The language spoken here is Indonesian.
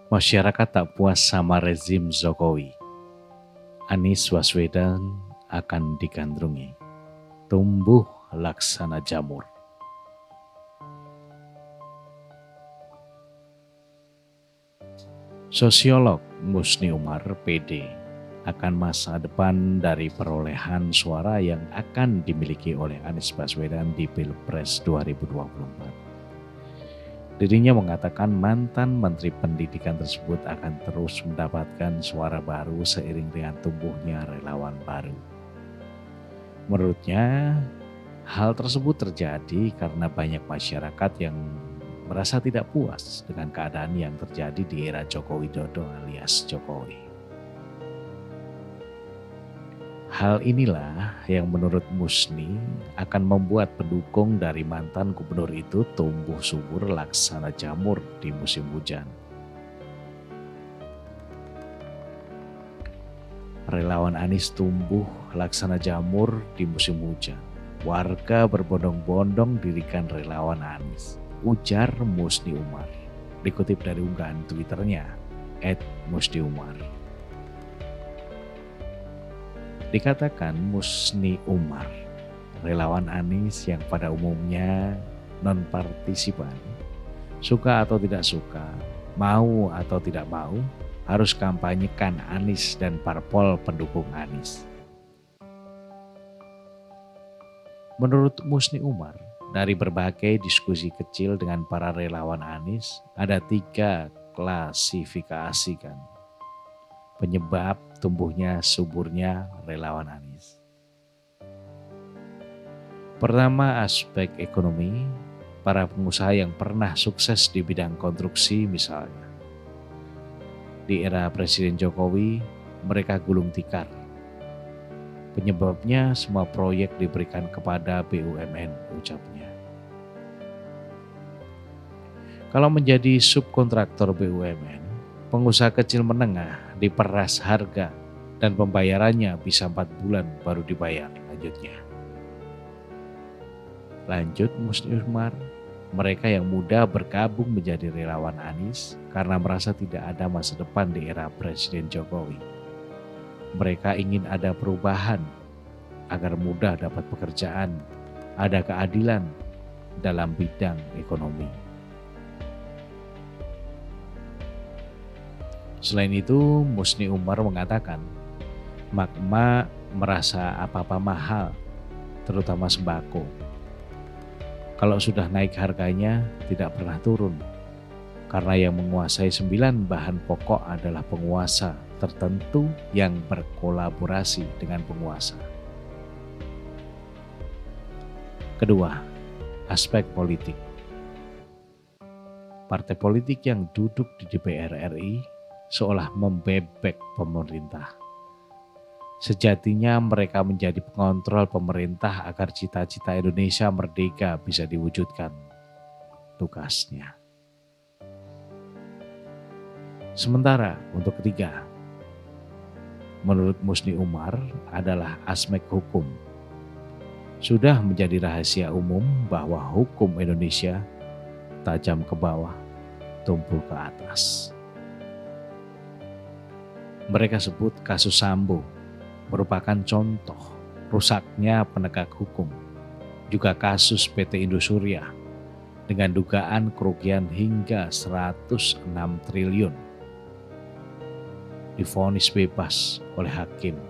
Masyarakat tak puas sama rezim Jokowi. Anies Baswedan akan digandrungi. Tumbuh laksana jamur. Sosiolog Musni Umar PD akan masa depan dari perolehan suara yang akan dimiliki oleh Anies Baswedan di Pilpres 2024. Dirinya mengatakan mantan Menteri Pendidikan tersebut akan terus mendapatkan suara baru seiring dengan tumbuhnya relawan baru. Menurutnya, hal tersebut terjadi karena banyak masyarakat yang merasa tidak puas dengan keadaan yang terjadi di era Joko Widodo alias Jokowi. Hal inilah yang menurut Musni akan membuat pendukung dari mantan gubernur itu tumbuh subur laksana jamur di musim hujan. Relawan Anies tumbuh laksana jamur di musim hujan. Warga berbondong-bondong dirikan relawan Anies, ujar Musni Umar. Dikutip dari unggahan Twitternya, @musniumar. Dikatakan Musni Umar, relawan Anies yang pada umumnya non-partisipan, suka atau tidak suka, mau atau tidak mau, harus kampanyekan Anies dan parpol pendukung Anies. Menurut Musni Umar, dari berbagai diskusi kecil dengan para relawan Anies, ada 3 klasifikasikan penyebab tumbuhnya suburnya relawan Anies. Pertama, aspek ekonomi, para pengusaha yang pernah sukses di bidang konstruksi misalnya. Di era Presiden Jokowi, mereka gulung tikar. Penyebabnya semua proyek diberikan kepada BUMN, ucapnya. Kalau menjadi subkontraktor BUMN, pengusaha kecil menengah diperas harga dan pembayarannya bisa 4 bulan baru dibayar, lanjutnya. Lanjut Musni Umar, mereka yang muda bergabung menjadi relawan Anies karena merasa tidak ada masa depan di era Presiden Jokowi. Mereka ingin ada perubahan agar mudah dapat pekerjaan, ada keadilan dalam bidang ekonomi. Selain itu, Musni Umar mengatakan, mak-mak merasa apa-apa mahal, terutama sembako. Kalau sudah naik harganya tidak pernah turun, karena yang menguasai 9 bahan pokok adalah penguasa tertentu yang berkolaborasi dengan penguasa. Kedua, aspek politik. Partai politik yang duduk di DPR RI seolah membebek pemerintah. Sejatinya mereka menjadi pengontrol pemerintah agar cita-cita Indonesia merdeka bisa diwujudkan. Tugasnya. Sementara untuk ketiga, menurut Musni Umar adalah aspek hukum. Sudah menjadi rahasia umum bahwa hukum Indonesia tajam ke bawah, tumpul ke atas. Mereka sebut kasus Sambo merupakan contoh rusaknya penegak hukum. Juga kasus PT Indosuria dengan dugaan kerugian hingga 106 triliun. Divonis bebas oleh hakim